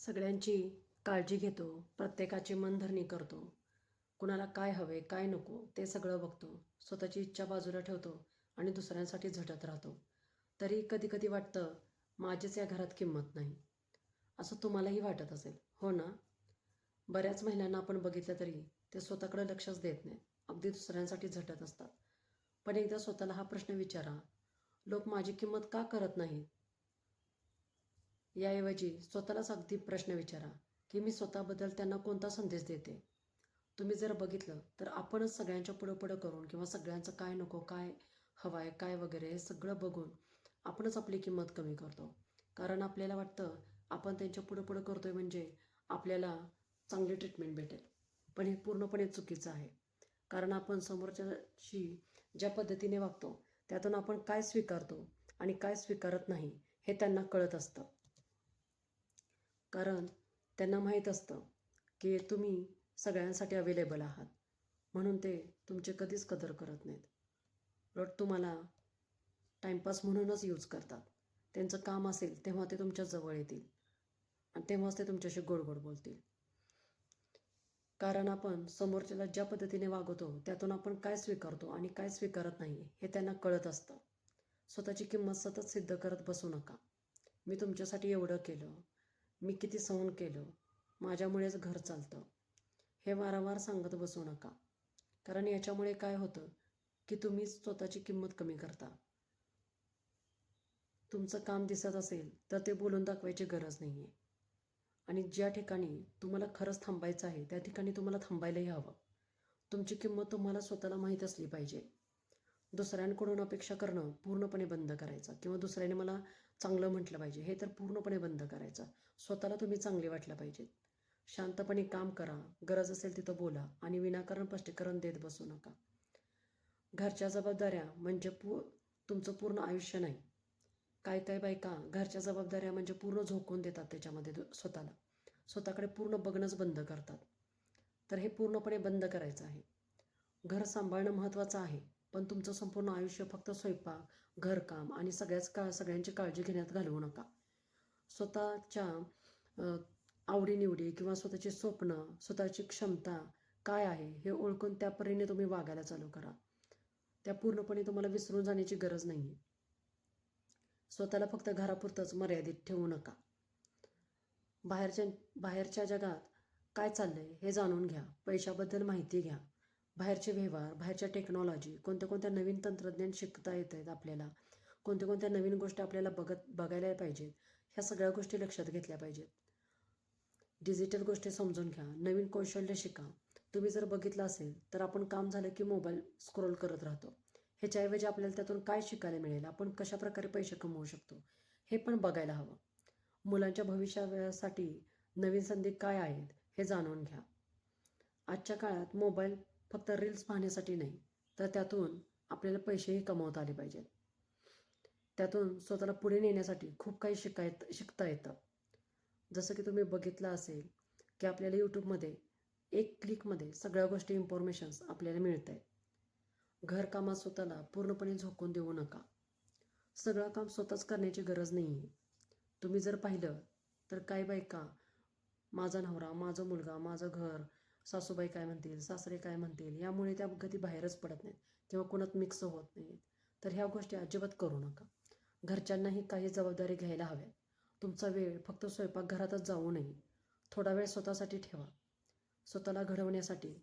सगळ्यांची काळजी घेतो, प्रत्येकाची मनधरणी करतो. कुणाला काय हवे, काय नको ते सगळं बघतो. स्वतःची इच्छा बाजूला ठेवतो आणि दुसऱ्यांसाठी झटत राहतो. तरी कधी-कधी वाटतं, माझीच या घरात किंमत नाही. असं तुम्हालाही वाटत असेल, हो ना? बऱ्याच महिलांना आपण बघितलं तरी ते स्वतःकडे लक्षच देत नाहीत. अगदी दुसऱ्यांसाठी झटत असतात. पण एकदा स्वतःला हा प्रश्न विचारा, लोक माझी किंमत का करत नाहीत? याऐवजी स्वतःलाच अगदी प्रश्न विचारा की मी स्वतःबद्दल त्यांना कोणता संदेश देते. तुम्ही जर बघितलं तर आपणच सगळ्यांच्या पुढं पुढं करून किंवा सगळ्यांचं काय नको, काय हवं आहे, काय वगैरे हे सगळं बघून आपणच आपली किंमत कमी करतो. कारण आपल्याला वाटतं आपण त्यांच्या पुढं पुढं करतोय म्हणजे आपल्याला चांगली ट्रीटमेंट भेटेल. पण हे पूर्णपणे चुकीचं आहे. कारण आपण समोरच्याशी ज्या पद्धतीने वागतो त्यातून आपण काय स्वीकारतो आणि काय स्वीकारत नाही हे त्यांना कळत असतं. कारण त्यांना माहीत असतं की तुम्ही सगळ्यांसाठी अवेलेबल आहात. म्हणून ते तुमची कधीच कदर करत नाहीत. उलट तुम्हाला टाईमपास म्हणूनच यूज करतात. त्यांचं काम असेल तेव्हा ते तुमच्या जवळ येतील आणि तेव्हाच ते तुमच्याशी गोड गोड बोलतील. कारण आपण समोरच्याला ज्या पद्धतीने वागवतो त्यातून आपण काय स्वीकारतो आणि काय स्वीकारत नाही हे त्यांना कळत असतं. स्वतःची किंमत सतत सिद्ध करत बसू नका. मी तुमच्यासाठी एवढं केलं, मी किती सहन केलं, माझ्यामुळेच घर चालतं, हे वारंवार सांगत बसू नका. कारण याच्यामुळे काय होतं की तुम्ही स्वतःची किंमत कमी करता. तुमचं काम दिसत असेल तर ते बोलून दाखवायची गरज नाही आहे. आणि ज्या ठिकाणी तुम्हाला खरंच थांबायचं आहे त्या ठिकाणी तुम्हाला थांबायलाही हवं. तुमची किंमत तुम्हाला स्वतःला माहीत असली पाहिजे. दुसऱ्यांकडून अपेक्षा करणं पूर्णपणे बंद करायचं किंवा दुसऱ्याने मला चांगलं म्हटलं पाहिजे हे तर पूर्णपणे बंद करायचं. स्वतःला तुम्ही चांगले वाटलं पाहिजेत. शांतपणे काम करा, गरज असेल तिथं बोला आणि विनाकारण स्पष्टीकरण देत बसू नका. घरच्या जबाबदाऱ्या म्हणजे तुमचं पूर्ण आयुष्य नाही. काय काय बायका घरच्या जबाबदाऱ्या म्हणजे पूर्ण झोकून देतात त्याच्यामध्ये स्वतःला. स्वतःकडे पूर्ण बघणंच बंद करतात. तर हे पूर्णपणे बंद करायचं आहे. घर सांभाळणं महत्त्वाचं आहे, पण तुमचं संपूर्ण आयुष्य फक्त स्वयंपाक, घरकाम आणि सगळ्यांची काळजी घेण्यात घालवू नका. स्वतःच्या आवडीनिवडी किंवा स्वतःची स्वप्न, स्वतःची क्षमता काय आहे हे ओळखून त्या परीने तुम्ही वागायला चालू करा. त्या पूर्णपणे तुम्हाला विसरून जाण्याची गरज नाही आहे. स्वतःला फक्त घरापुरतंच मर्यादित ठेवू नका. बाहेरच्या जगात काय चाललंय हे जाणून घ्या. पैशाबद्दल माहिती घ्या. बाहेरचे व्यवहार, बाहेरच्या टेक्नॉलॉजी, कोणत्या नवीन तंत्रज्ञान शिकता येत आहेत आपल्याला, कोणत्या नवीन गोष्टी आपल्याला बघायला पाहिजेत, ह्या सगळ्या गोष्टी लक्षात घेतल्या पाहिजेत. डिजिटल गोष्टी समजून घ्या, नवीन कौशल्य शिका. तुम्ही जर बघितलं असेल तर आपण काम झालं की मोबाईल स्क्रोल करत राहतो. ह्याच्याऐवजी आपल्याला त्यातून काय शिकायला मिळेल, आपण कशाप्रकारे पैसे कमवू शकतो हे पण बघायला हवं. मुलांच्या भविष्यासाठी नवीन संधी काय आहेत हे जाणून घ्या. आजच्या काळात मोबाईल फक्त रील्स पाहण्यासाठी नाही, तर त्यातून आपल्याला पैसेही कमवता आले पाहिजेत. त्यातून स्वतःला पुढे नेण्यासाठी खूप काही शिकता येतं. जसं की तुम्ही बघितलं असेल की आपल्याला यूट्यूबमध्ये एक क्लिकमध्ये सगळ्या गोष्टी इन्फॉर्मेशन्स आपल्याला मिळत आहेत. घरकामात स्वतःला पूर्णपणे झोकून देऊ नका. सगळं काम स्वतःच करण्याची गरज नाही आहे. तुम्ही जर पाहिलं तर काही बायका माझा नवरा, माझा मुलगा, माझं घर, सासूबाई काय म्हणतील, सासरे काय म्हणतील यामुळे त्या कधी बाहेरच पडत नाहीत किंवा कोणात मिक्स होत नाहीत. तर ह्या गोष्टी अजिबात करू नका. घरच्यांनाही काही जबाबदारी घ्यायला हव्या. तुमचा वेळ फक्त स्वयंपाकघरातच जाऊ नये. थोडा वेळ स्वतःसाठी ठेवा. स्वतःला घडवण्यासाठी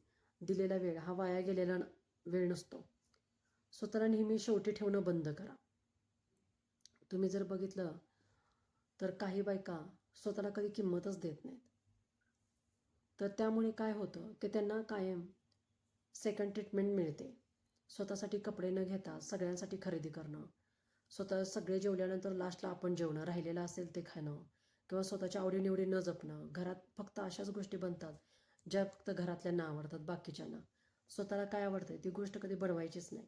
दिलेला वेळ हा वाया गेलेला वेळ नसतो. स्वतःला नेहमी शेवटी ठेवणं बंद करा. तुम्ही जर बघितलं तर काही बायका स्वतःला कधी किंमतच देत नाहीत. तर त्यामुळे काय होतं की त्यांना कायम सेकंड ट्रीटमेंट मिळते. स्वतःसाठी कपडे न घेता सगळ्यांसाठी खरेदी करणं, स्वतः सगळे जेवल्यानंतर लास्टला आपण जेवणं, राहिलेलं असेल ते खाणं किंवा स्वतःच्या आवडीनिवडी न जपणं. घरात फक्त अशाच गोष्टी बनतात ज्या फक्त घरातल्यांना आवडतात, बाकीच्यांना स्वतःला काय आवडतं ती गोष्ट कधी बनवायचीच नाही.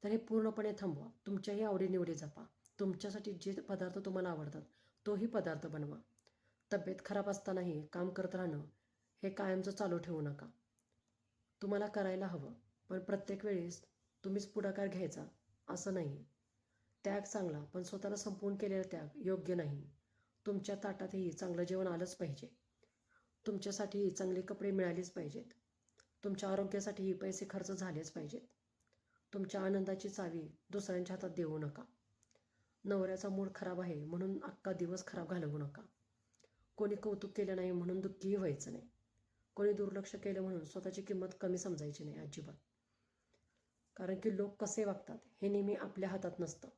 तर हे पूर्णपणे थांबवा. तुमच्याही आवडीनिवडी जपा. तुमच्यासाठी जे पदार्थ तुम्हाला आवडतात तोही पदार्थ बनवा. तब्येत खराब असतानाही काम करत राहणं हे कायमचं चालू ठेवू नका. तुम्हाला करायला हवं, पण प्रत्येक वेळेस तुम्हीच पुढाकार घ्यायचा असं नाही. त्याग चांगला, पण स्वतःला संपवून केलेला त्याग योग्य नाही. तुमच्या ताटातही चांगलं जेवण आलंच पाहिजे. तुमच्यासाठीही चांगले कपडे मिळालेच पाहिजेत. तुमच्या आरोग्यासाठीही पैसे खर्च झालेच पाहिजेत. तुमच्या आनंदाची चावी दुसऱ्यांच्या हातात देऊ नका. नवऱ्याचा मूड खराब आहे म्हणून अख्खा दिवस खराब घालवू नका. कोणी कौतुक केलं नाही म्हणून दुःखीही व्हायचं नाही. कोणी दुर्लक्ष केलं म्हणून स्वतःची किंमत कमी समजायची नाही अजिबात. कारण की लोक कसे वागतात हे नेहमी आपल्या हातात नसतं.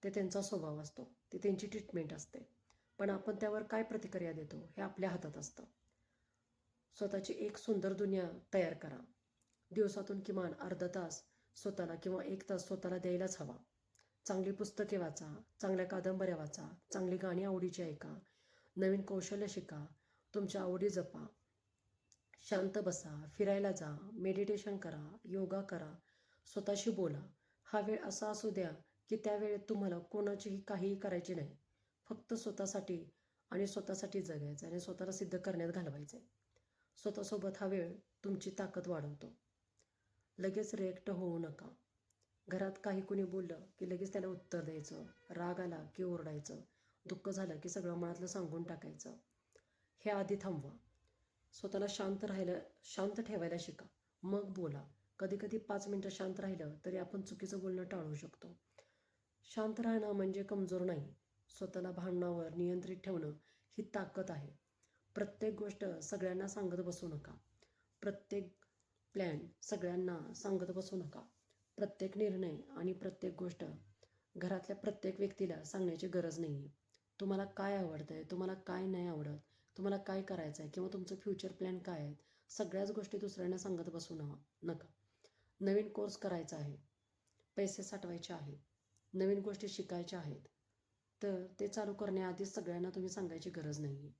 ते त्यांचा स्वभाव असतो, ते त्यांची ट्रीटमेंट असते. पण आपण त्यावर काय प्रतिक्रिया देतो हे आपल्या हातात असतं. स्वतःची एक सुंदर दुनिया तयार करा. दिवसातून किमान अर्धा तास स्वतःला किंवा 1 तास स्वतःला द्यायलाच हवा. चांगली पुस्तके वाचा, चांगल्या कादंबऱ्या वाचा, चांगली गाणी आवडीची ऐका, नवीन कौशल्य शिका, तुमच्या आवडी जपा, शांत बसा, फिरायला जा, मेडिटेशन करा, योगा करा, स्वतःशी बोला. हा वेळ असा असू द्या की त्या वेळेत तुम्हाला कोणाचीही काहीही करायची नाही. फक्त स्वतःसाठी आणि स्वतःसाठी जगायचं आणि स्वतःला सिद्ध करण्यात घालवायचं. स्वतःसोबत हा वेळ तुमची ताकद वाढवतो. लगेच रिॲक्ट होऊ नका. घरात काही कुणी बोललं की लगेच त्याला उत्तर द्यायचं, राग आला की ओरडायचं, दुःख झालं की सगळं मनातलं सांगून टाकायचं. हे आधी थांबवा. स्वतःला शांत ठेवायला शिका, मग बोला. कधी कधी 5 मिनटं शांत राहिलं तरी आपण चुकीचं बोलणं टाळू शकतो. शांत राहणं म्हणजे कमजोर नाही. स्वतःला भावनांवर नियंत्रित ठेवणं ही ताकद आहे. प्रत्येक गोष्ट सगळ्यांना सांगत बसू नका. प्रत्येक प्लॅन सगळ्यांना सांगत बसू नका. प्रत्येक निर्णय आणि प्रत्येक गोष्ट घरातल्या प्रत्येक व्यक्तीला सांगण्याची गरज नाही आहे. तुम्हाला काय आवडतं आहे, तुम्हाला काय नाही आवडत, तुम्हाला काय करायचं आहे किंवा तुमचं फ्युचर प्लॅन काय आहेत, सगळ्याच गोष्टी दुसऱ्यांना सांगत बसू नका. नवीन कोर्स करायचा आहे, पैसे साठवायचे आहेत, नवीन गोष्टी शिकायच्या आहेत, तर ते चालू करण्याआधीच सगळ्यांना तुम्ही सांगायची गरज नाही आहे.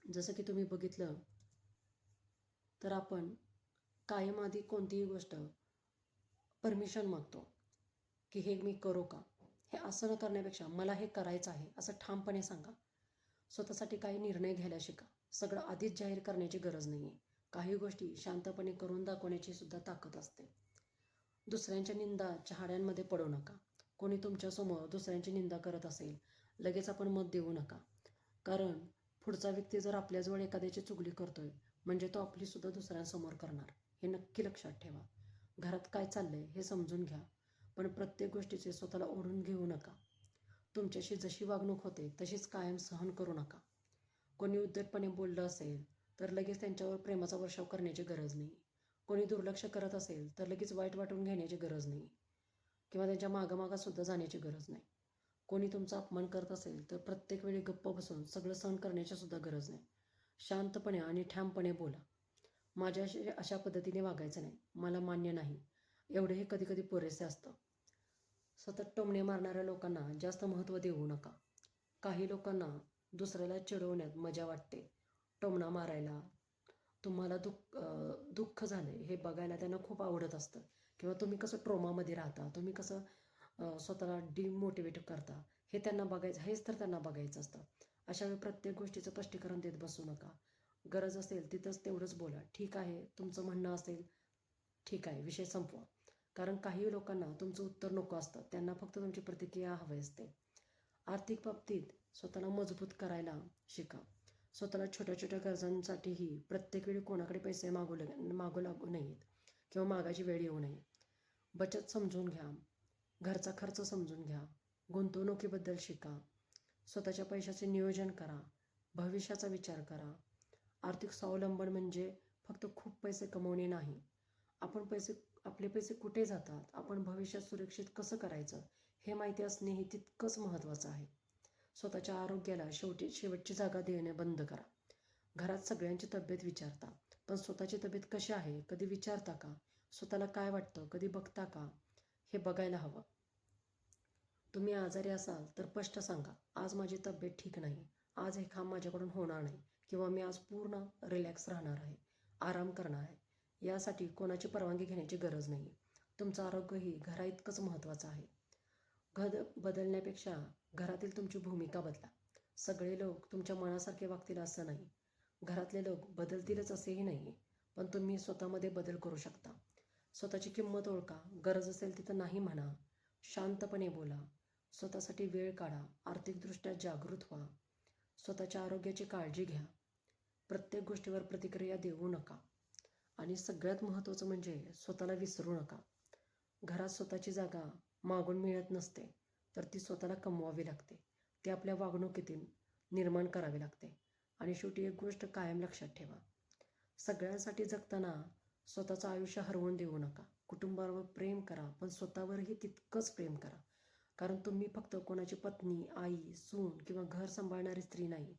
जसं की तुम्ही बघितलं तर आपण कायम आधी कोणतीही गोष्ट परमिशन मागतो की हे मी करू का. हे असं न करण्यापेक्षा मला हे करायचं आहे असं ठामपणे सांगा. स्वतःसाठी काही निर्णय घ्यायला शिका. सगळं आधीच जाहीर करण्याची गरज नाही आहे. काही गोष्टी शांतपणे करून दाखवण्याची सुद्धा ताकद असते. दुसऱ्यांच्या निंदा चहाड्यांमध्ये पडू नका. कोणी तुमच्यासमोर दुसऱ्यांची निंदा करत असेल लगेच आपण मत देऊ नका. कारण पुढचा व्यक्ती जर आपल्याजवळ एखाद्याची चुगली करतोय म्हणजे तो आपली सुद्धा दुसऱ्यांसमोर करणार. हे नक्की लक्षात ठेवा. घरात काय चाललंय हे समजून घ्या, पण प्रत्येक गोष्टीचे स्वतःला ओढून घेऊ नका. तुमच्याशी जशी वागणूक होते तशीच कायम सहन करू नका. कोणी उद्धटपणे बोललं असेल तर लगेच त्यांच्यावर प्रेमाचा वर्षाव करण्याची गरज नाही. कोणी दुर्लक्ष करत असेल तर लगेच वाईट वाटून घेण्याची गरज नाही किंवा त्यांच्या मागं सुद्धा जाण्याची गरज नाही. कोणी तुमचा अपमान करत असेल तर प्रत्येक वेळी गप्प बसून सगळं सहन करण्याची सुद्धा गरज नाही. शांतपणे आणि ठामपणे बोला. माझ्याशी अशा पद्धतीने वागायचं नाही, मला मान्य नाही, एवढेही कधी कधी पुरेसे असतं. सतत टोमणे मारणाऱ्या लोकांना जास्त महत्त्व देऊ नका. काही लोकांना दुसऱ्याला चिडवण्यात मजा वाटते. टोमणा मारायला, तुम्हाला दुःख झाले हे बघायला त्यांना खूप आवडत असतं. किंवा तुम्ही कसं ट्रोमामध्ये राहता, तुम्ही कसं स्वतःला डिमोटिवेट करता, हे त्यांना बघायचं, हेच तर त्यांना बघायचं असतं. अशा वेळी प्रत्येक गोष्टीचं स्पष्टीकरण देत बसू नका. गरज असेल तिथंच तेवढंच बोला. ठीक आहे, तुमचं म्हणणं असेल, ठीक आहे, विषय संपवा. कारण काही लोकांना तुमचं उत्तर नको असतं, त्यांना फक्त तुमची प्रतिक्रिया हवी असते. आर्थिक बाबतीत स्वतःला मजबूत करायला शिका. स्वतःला छोट्या छोट्या गरजांसाठीही प्रत्येक वेळी कोणाकडे पैसे मागू लागू नयेत किंवा मागायची वेळ येऊ नये. बचत समजून घ्या, घरचा खर्च समजून घ्या, गुंतवणुकीबद्दल शिका, स्वतःच्या पैशाचे नियोजन करा, भविष्याचा विचार करा. आर्थिक स्वावलंबन म्हणजे फक्त खूप पैसे कमवणे नाही. आपले पैसे कुठे जातात, आपण भविष्यात सुरक्षित कसं करायचं हे माहिती असणे हे तितकंच महत्त्वाचं आहे. स्वतःच्या आरोग्याला शेवटची जागा देणे बंद करा. घरात सगळ्यांची तब्येत विचारता, पण स्वतःची तब्येत कशी आहे कधी विचारता का? स्वतःला काय वाटतं कधी बघता का? हे बघायला हवं. तुम्ही आजारी असाल तर स्पष्ट सांगा, आज माझी तब्येत ठीक नाही, आज हे काम माझ्याकडून होणार नाही किंवा मी आज पूर्ण रिलॅक्स राहणार आहे, आराम करणार आहे. यासाठी कोणाची परवानगी घेण्याची गरज नाही. तुमचं आरोग्यही घराइतकंच महत्त्वाचं आहे. घर बदलण्यापेक्षा घरातील तुमची भूमिका बदला. सगळे लोक तुमच्या मनासारखे वागतील असं नाही. घरातले लोक बदलतीलच असेही नाही, पण तुम्ही स्वतःमध्ये बदल करू शकता. स्वतःची किंमत ओळखा. गरज असेल तिथं नाही म्हणा. शांतपणे बोला. स्वतःसाठी वेळ काढा. आर्थिकदृष्ट्या जागृत व्हा. स्वतःच्या आरोग्याची काळजी घ्या. प्रत्येक गोष्टीवर प्रतिक्रिया देऊ नका. आणि सगळ्यात महत्त्वाचं म्हणजे स्वतःला विसरू नका. घरात स्वतःची जागा मागून मिळत नसते, तर ती स्वतःला कमवावी लागते. ती आपल्या वागणुकीतून निर्माण करावी लागते. आणि शेवटी एक गोष्ट कायम लक्षात ठेवा, सगळ्यांसाठी जगताना स्वतःचं आयुष्य हरवून देऊ नका. कुटुंबावर प्रेम करा, पण स्वतःवरही तितकंच प्रेम करा. कारण तुम्ही फक्त कोणाची पत्नी, आई, सून किंवा घर सांभाळणारी स्त्री नाही.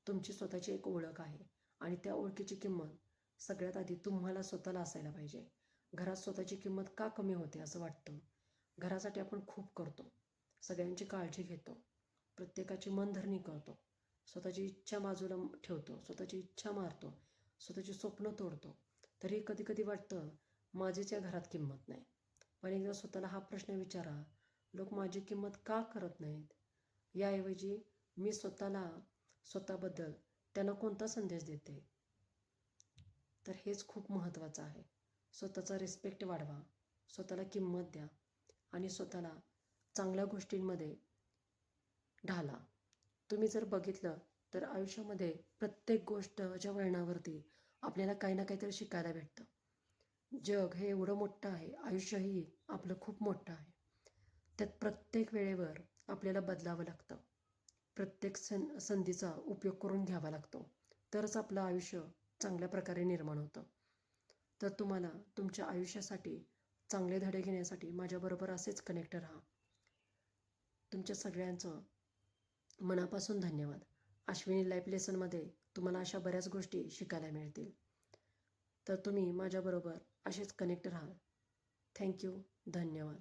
तुमची स्वतःची एक ओळख आहे आणि त्या ओळखीची किंमत सगळ्यात आधी तुम्हाला स्वतःला असायला पाहिजे. घरात स्वतःची किंमत का कमी होते असं वाटतं? घरासाठी आपण खूप करतो, सगळ्यांची काळजी घेतो, प्रत्येकाची मनधरणी करतो, स्वतःची इच्छा बाजूला ठेवतो, स्वतःची इच्छा मारतो, स्वतःची स्वप्न तोडतो. तरी कधी कधी वाटतं माझीच या घरात किंमत नाही. पण एकदा स्वतःला हा प्रश्न विचारा, लोक माझी किंमत का करत नाहीत? याऐवजी मी स्वतःबद्दल त्यांना कोणता संदेश देते? तर हेच खूप महत्त्वाचं आहे. स्वतःचा रिस्पेक्ट वाढवा, स्वतःला किंमत द्या आणि स्वतःला चांगल्या गोष्टींमध्ये ढाला. तुम्ही जर बघितलं तर आयुष्यामध्ये प्रत्येक गोष्टच्या वळणावरती आपल्याला काही ना काहीतरी शिकायला भेटतं. जग हे एवढं मोठं आहे, आयुष्यही आपलं खूप मोठं आहे. त्यात प्रत्येक वेळेवर आपल्याला बदलावं लागतं. प्रत्येक संधीचा उपयोग करून घ्यावा लागतो, तरच आपलं आयुष्य चांगल्या प्रकारे निर्माण होतं. तर तुम्हाला तुमच्या आयुष्यासाठी चांगले धडे घेण्यासाठी माझ्याबरोबर असेच कनेक्ट राहा. तुमच्या सगळ्यांचं मनापासून धन्यवाद. अश्विनी लाईफ लेसनमध्ये तुम्हाला अशा बऱ्याच गोष्टी शिकायला मिळतील. तर तुम्ही माझ्याबरोबर असेच कनेक्ट राहा. थँक्यू. धन्यवाद.